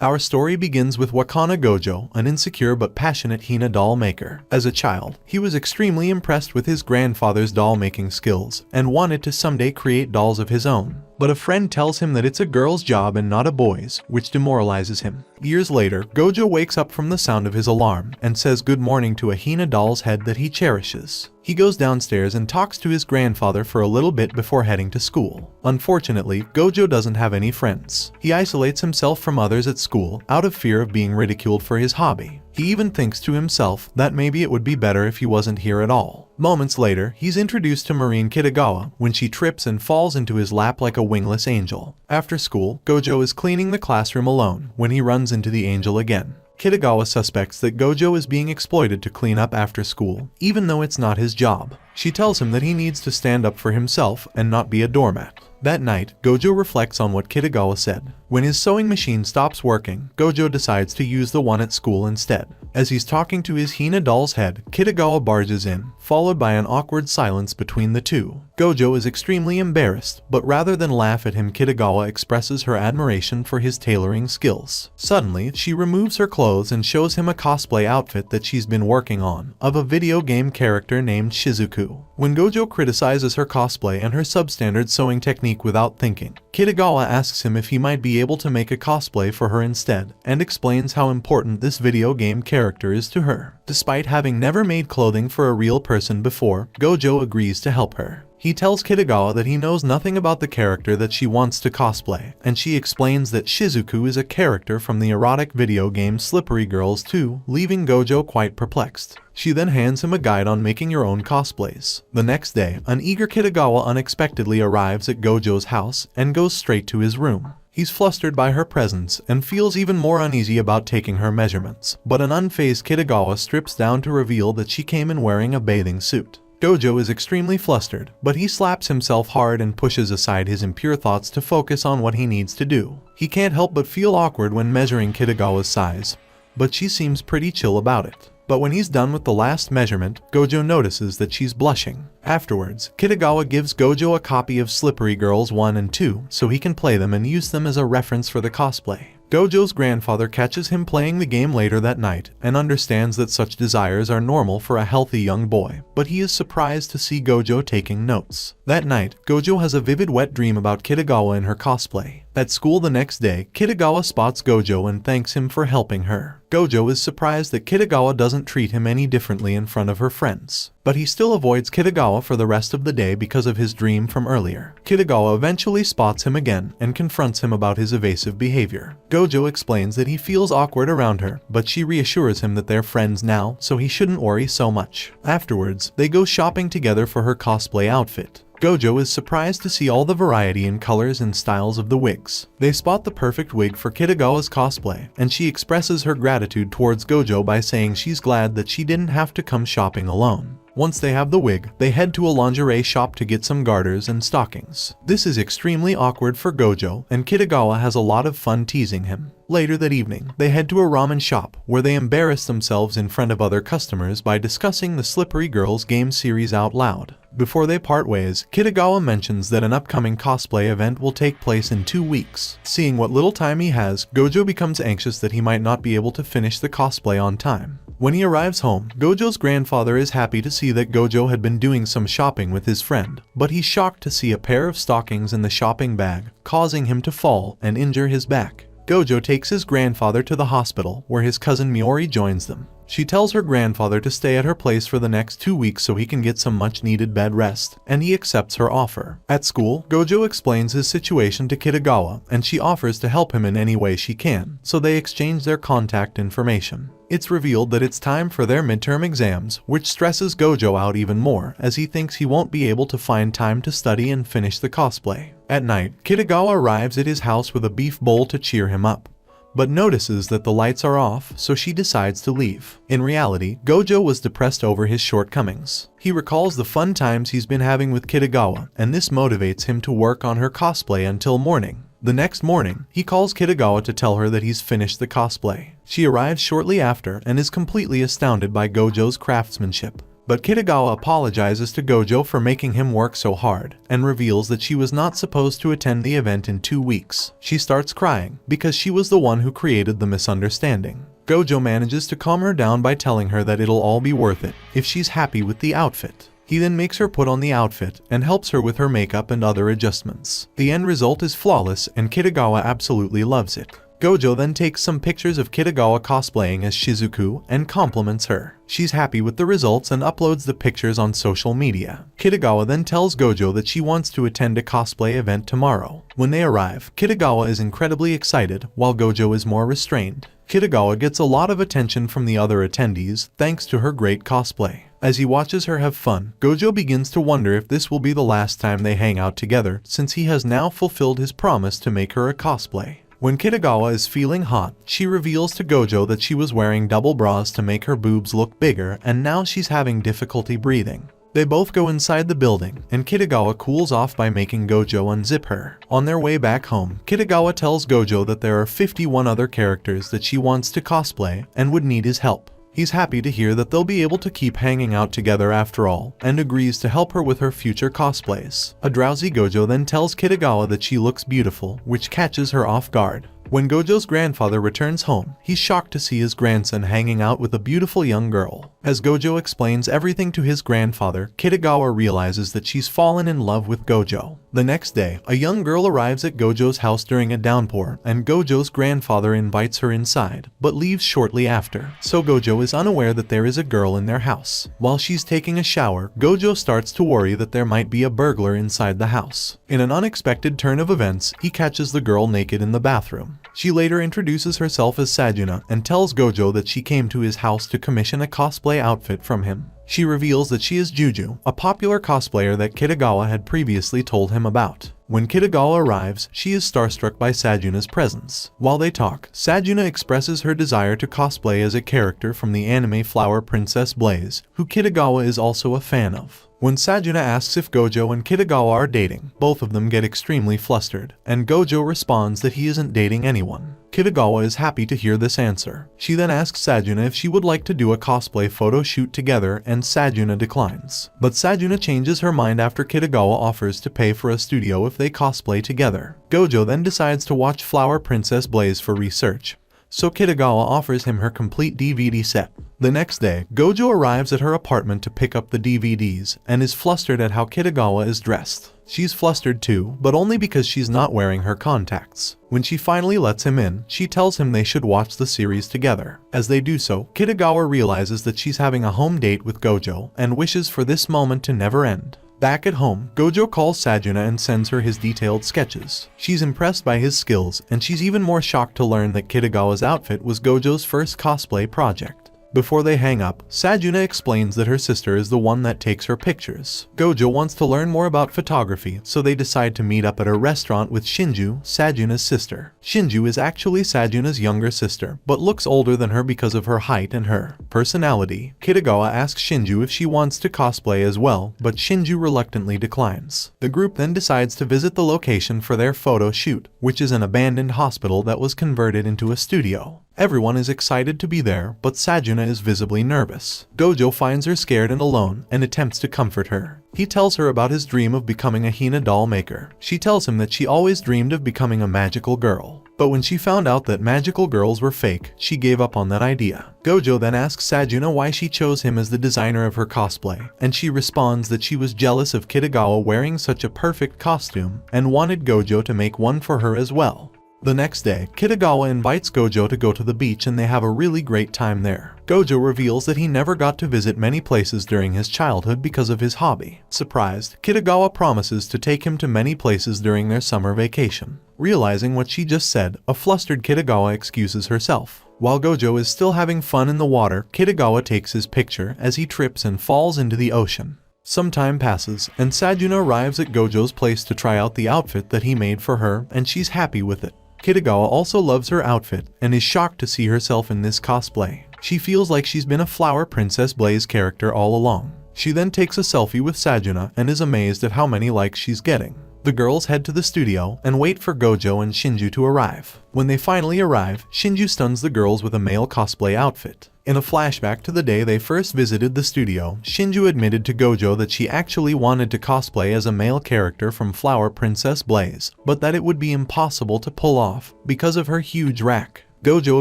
Our story begins with Wakana Gojo, an insecure but passionate Hina doll maker. As a child, he was extremely impressed with his grandfather's doll making skills and wanted to someday create dolls of his own. But a friend tells him that it's a girl's job and not a boy's, which demoralizes him. Years later, Gojo wakes up from the sound of his alarm and says good morning to a Hina doll's head that he cherishes. He goes downstairs and talks to his grandfather for a little bit before heading to school. Unfortunately, Gojo doesn't have any friends. He isolates himself from others at school out of fear of being ridiculed for his hobby. He even thinks to himself that maybe it would be better if he wasn't here at all. Moments later, he's introduced to Marine Kitagawa when she trips and falls into his lap like a wingless angel. After school, Gojo is cleaning the classroom alone when he runs into the angel again. Kitagawa suspects that Gojo is being exploited to clean up after school, even though it's not his job. She tells him that he needs to stand up for himself and not be a doormat. That night, Gojo reflects on what Kitagawa said. When his sewing machine stops working, Gojo decides to use the one at school instead. As he's talking to his Hina doll's head, Kitagawa barges in, followed by an awkward silence between the two. Gojo is extremely embarrassed, but rather than laugh at him, Kitagawa expresses her admiration for his tailoring skills. Suddenly, she removes her clothes and shows him a cosplay outfit that she's been working on, of a video game character named Shizuku. When Gojo criticizes her cosplay and her substandard sewing technique without thinking, Kitagawa asks him if he might be able to make a cosplay for her instead, and explains how important this video game character is to her. Despite having never made clothing for a real person before, Gojo agrees to help her. He tells Kitagawa that he knows nothing about the character that she wants to cosplay, and she explains that Shizuku is a character from the erotic video game Slippery Girls 2, leaving Gojo quite perplexed. She then hands him a guide on making your own cosplays. The next day, an eager Kitagawa unexpectedly arrives at Gojo's house and goes straight to his room. He's flustered by her presence and feels even more uneasy about taking her measurements, but an unfazed Kitagawa strips down to reveal that she came in wearing a bathing suit. Gojo is extremely flustered, but he slaps himself hard and pushes aside his impure thoughts to focus on what he needs to do. He can't help but feel awkward when measuring Kitagawa's size, but she seems pretty chill about it. But when he's done with the last measurement, Gojo notices that she's blushing. Afterwards, Kitagawa gives Gojo a copy of Slippery Girls 1 and 2 so he can play them and use them as a reference for the cosplay. Gojo's grandfather catches him playing the game later that night and understands that such desires are normal for a healthy young boy, but he is surprised to see Gojo taking notes. That night, Gojo has a vivid wet dream about Kitagawa in her cosplay. At school the next day, Kitagawa spots Gojo and thanks him for helping her. Gojo is surprised that Kitagawa doesn't treat him any differently in front of her friends, but he still avoids Kitagawa for the rest of the day because of his dream from earlier. Kitagawa eventually spots him again and confronts him about his evasive behavior. Gojo explains that he feels awkward around her, but she reassures him that they're friends now, so he shouldn't worry so much. Afterwards, they go shopping together for her cosplay outfit. Gojo is surprised to see all the variety in colors and styles of the wigs. They spot the perfect wig for Kitagawa's cosplay, and she expresses her gratitude towards Gojo by saying she's glad that she didn't have to come shopping alone. Once they have the wig, they head to a lingerie shop to get some garters and stockings. This is extremely awkward for Gojo, and Kitagawa has a lot of fun teasing him. Later that evening, they head to a ramen shop where they embarrass themselves in front of other customers by discussing the Slippery Girls game series out loud. Before they part ways, Kitagawa mentions that an upcoming cosplay event will take place in 2 weeks. Seeing what little time he has, Gojo becomes anxious that he might not be able to finish the cosplay on time. When he arrives home, Gojo's grandfather is happy to see that Gojo had been doing some shopping with his friend, but he's shocked to see a pair of stockings in the shopping bag, causing him to fall and injure his back. Gojo takes his grandfather to the hospital, where his cousin Miori joins them. She tells her grandfather to stay at her place for the next 2 weeks so he can get some much-needed bed rest, and he accepts her offer. At school, Gojo explains his situation to Kitagawa, and she offers to help him in any way she can, so they exchange their contact information. It's revealed that it's time for their midterm exams, which stresses Gojo out even more, as he thinks he won't be able to find time to study and finish the cosplay. At night, Kitagawa arrives at his house with a beef bowl to cheer him up, but notices that the lights are off, so she decides to leave. In reality, Gojo was depressed over his shortcomings. He recalls the fun times he's been having with Kitagawa, and this motivates him to work on her cosplay until morning. The next morning, he calls Kitagawa to tell her that he's finished the cosplay. She arrives shortly after and is completely astounded by Gojo's craftsmanship. But Kitagawa apologizes to Gojo for making him work so hard, and reveals that she was not supposed to attend the event in 2 weeks. She starts crying, because she was the one who created the misunderstanding. Gojo manages to calm her down by telling her that it'll all be worth it, if she's happy with the outfit. He then makes her put on the outfit, and helps her with her makeup and other adjustments. The end result is flawless, and Kitagawa absolutely loves it. Gojo then takes some pictures of Kitagawa cosplaying as Shizuku and compliments her. She's happy with the results and uploads the pictures on social media. Kitagawa then tells Gojo that she wants to attend a cosplay event tomorrow. When they arrive, Kitagawa is incredibly excited, while Gojo is more restrained. Kitagawa gets a lot of attention from the other attendees thanks to her great cosplay. As he watches her have fun, Gojo begins to wonder if this will be the last time they hang out together, since he has now fulfilled his promise to make her a cosplay. When Kitagawa is feeling hot, she reveals to Gojo that she was wearing double bras to make her boobs look bigger, and now she's having difficulty breathing. They both go inside the building, and Kitagawa cools off by making Gojo unzip her. On their way back home, Kitagawa tells Gojo that there are 51 other characters that she wants to cosplay and would need his help. He's happy to hear that they'll be able to keep hanging out together after all, and agrees to help her with her future cosplays. A drowsy Gojo then tells Kitagawa that she looks beautiful, which catches her off guard. When Gojo's grandfather returns home, he's shocked to see his grandson hanging out with a beautiful young girl. As Gojo explains everything to his grandfather, Kitagawa realizes that she's fallen in love with Gojo. The next day, a young girl arrives at Gojo's house during a downpour, and Gojo's grandfather invites her inside, but leaves shortly after, so Gojo is unaware that there is a girl in their house. While she's taking a shower, Gojo starts to worry that there might be a burglar inside the house. In an unexpected turn of events, he catches the girl naked in the bathroom. She later introduces herself as Sajuna and tells Gojo that she came to his house to commission a cosplay outfit from him. She reveals that she is Juju, a popular cosplayer that Kitagawa had previously told him about. When Kitagawa arrives, she is starstruck by Sajuna's presence. While they talk, Sajuna expresses her desire to cosplay as a character from the anime Flower Princess Blaze, who Kitagawa is also a fan of. When Sajuna asks if Gojo and Kitagawa are dating, both of them get extremely flustered, and Gojo responds that he isn't dating anyone. Kitagawa is happy to hear this answer. She then asks Sajuna if she would like to do a cosplay photo shoot together, and Sajuna declines. But Sajuna changes her mind after Kitagawa offers to pay for a studio if they cosplay together. Gojo then decides to watch Flower Princess Blaze for research, so Kitagawa offers him her complete DVD set. The next day, Gojo arrives at her apartment to pick up the DVDs, and is flustered at how Kitagawa is dressed. She's flustered too, but only because she's not wearing her contacts. When she finally lets him in, she tells him they should watch the series together. As they do so, Kitagawa realizes that she's having a home date with Gojo, and wishes for this moment to never end. Back at home, Gojo calls Sajuna and sends her his detailed sketches. She's impressed by his skills, and she's even more shocked to learn that Kitagawa's outfit was Gojo's first cosplay project. Before they hang up, Sajuna explains that her sister is the one that takes her pictures. Gojo wants to learn more about photography, so they decide to meet up at a restaurant with Shinju, Sajuna's sister. Shinju is actually Sajuna's younger sister, but looks older than her because of her height and her personality. Kitagawa asks Shinju if she wants to cosplay as well, but Shinju reluctantly declines. The group then decides to visit the location for their photo shoot, which is an abandoned hospital that was converted into a studio. Everyone is excited to be there, but Sajuna is visibly nervous. Gojo finds her scared and alone, and attempts to comfort her. He tells her about his dream of becoming a Hina doll maker. She tells him that she always dreamed of becoming a magical girl. But when she found out that magical girls were fake, she gave up on that idea. Gojo then asks Sajuna why she chose him as the designer of her cosplay, and she responds that she was jealous of Kitagawa wearing such a perfect costume, and wanted Gojo to make one for her as well. The next day, Kitagawa invites Gojo to go to the beach, and they have a really great time there. Gojo reveals that he never got to visit many places during his childhood because of his hobby. Surprised, Kitagawa promises to take him to many places during their summer vacation. Realizing what she just said, a flustered Kitagawa excuses herself. While Gojo is still having fun in the water, Kitagawa takes his picture as he trips and falls into the ocean. Some time passes, and Sajuna arrives at Gojo's place to try out the outfit that he made for her, and she's happy with it. Kitagawa also loves her outfit, and is shocked to see herself in this cosplay. She feels like she's been a Flower Princess Blaze character all along. She then takes a selfie with Sajuna and is amazed at how many likes she's getting. The girls head to the studio and wait for Gojo and Shinju to arrive. When they finally arrive, Shinju stuns the girls with a male cosplay outfit. In a flashback to the day they first visited the studio, Shinju admitted to Gojo that she actually wanted to cosplay as a male character from Flower Princess Blaze, but that it would be impossible to pull off because of her huge rack. Gojo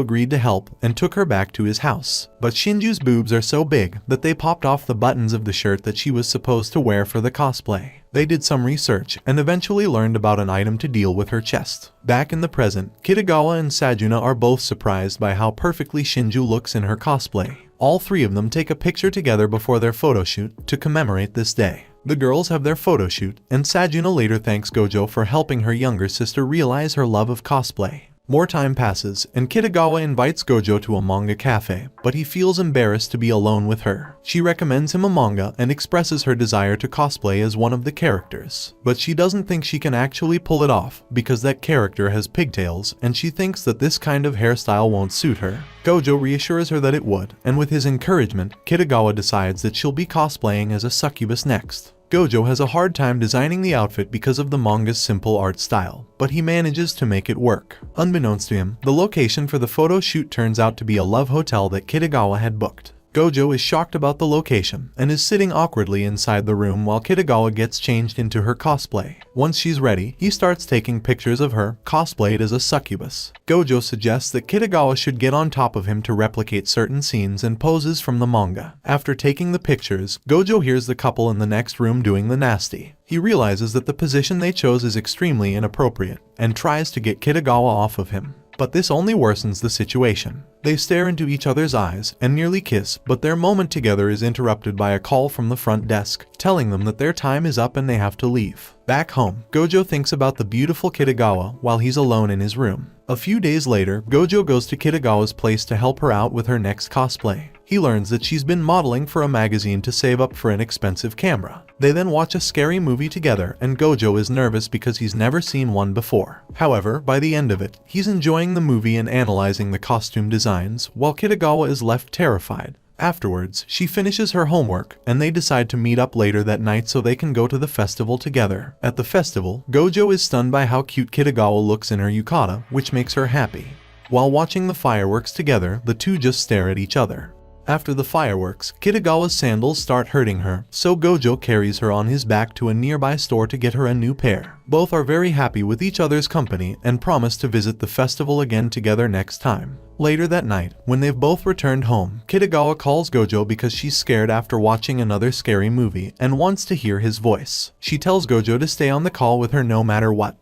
agreed to help and took her back to his house, but Shinju's boobs are so big that they popped off the buttons of the shirt that she was supposed to wear for the cosplay. They did some research and eventually learned about an item to deal with her chest. Back in the present, Kitagawa and Sajuna are both surprised by how perfectly Shinju looks in her cosplay. All three of them take a picture together before their photo shoot to commemorate this day. The girls have their photo shoot, and Sajuna later thanks Gojo for helping her younger sister realize her love of cosplay. More time passes, and Kitagawa invites Gojo to a manga cafe, but he feels embarrassed to be alone with her. She recommends him a manga and expresses her desire to cosplay as one of the characters. But she doesn't think she can actually pull it off, because that character has pigtails, and she thinks that this kind of hairstyle won't suit her. Gojo reassures her that it would, and with his encouragement, Kitagawa decides that she'll be cosplaying as a succubus next. Gojo has a hard time designing the outfit because of the manga's simple art style, but he manages to make it work. Unbeknownst to him, the location for the photo shoot turns out to be a love hotel that Kitagawa had booked. Gojo is shocked about the location and is sitting awkwardly inside the room while Kitagawa gets changed into her cosplay. Once she's ready, he starts taking pictures of her, cosplayed as a succubus. Gojo suggests that Kitagawa should get on top of him to replicate certain scenes and poses from the manga. After taking the pictures, Gojo hears the couple in the next room doing the nasty. He realizes that the position they chose is extremely inappropriate and tries to get Kitagawa off of him. But this only worsens the situation. They stare into each other's eyes and nearly kiss, but their moment together is interrupted by a call from the front desk, telling them that their time is up and they have to leave. Back home, Gojo thinks about the beautiful Kitagawa while he's alone in his room. A few days later, Gojo goes to Kitagawa's place to help her out with her next cosplay. He learns that she's been modeling for a magazine to save up for an expensive camera. They then watch a scary movie together, and Gojo is nervous because he's never seen one before. However, by the end of it, he's enjoying the movie and analyzing the costume designs, while Kitagawa is left terrified. Afterwards, she finishes her homework, and they decide to meet up later that night so they can go to the festival together. At the festival, Gojo is stunned by how cute Kitagawa looks in her yukata, which makes her happy. While watching the fireworks together, the two just stare at each other. After the fireworks, Kitagawa's sandals start hurting her, so Gojo carries her on his back to a nearby store to get her a new pair. Both are very happy with each other's company and promise to visit the festival again together next time. Later that night, when they've both returned home, Kitagawa calls Gojo because she's scared after watching another scary movie and wants to hear his voice. She tells Gojo to stay on the call with her no matter what.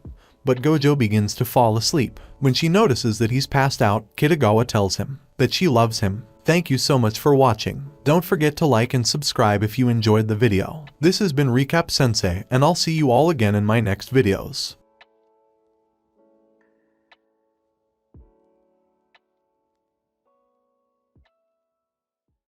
But Gojo begins to fall asleep. When she notices that he's passed out, Kitagawa tells him that she loves him. Thank you so much for watching. Don't forget to like and subscribe if you enjoyed the video. This has been Recap Sensei, and I'll see you all again in my next videos.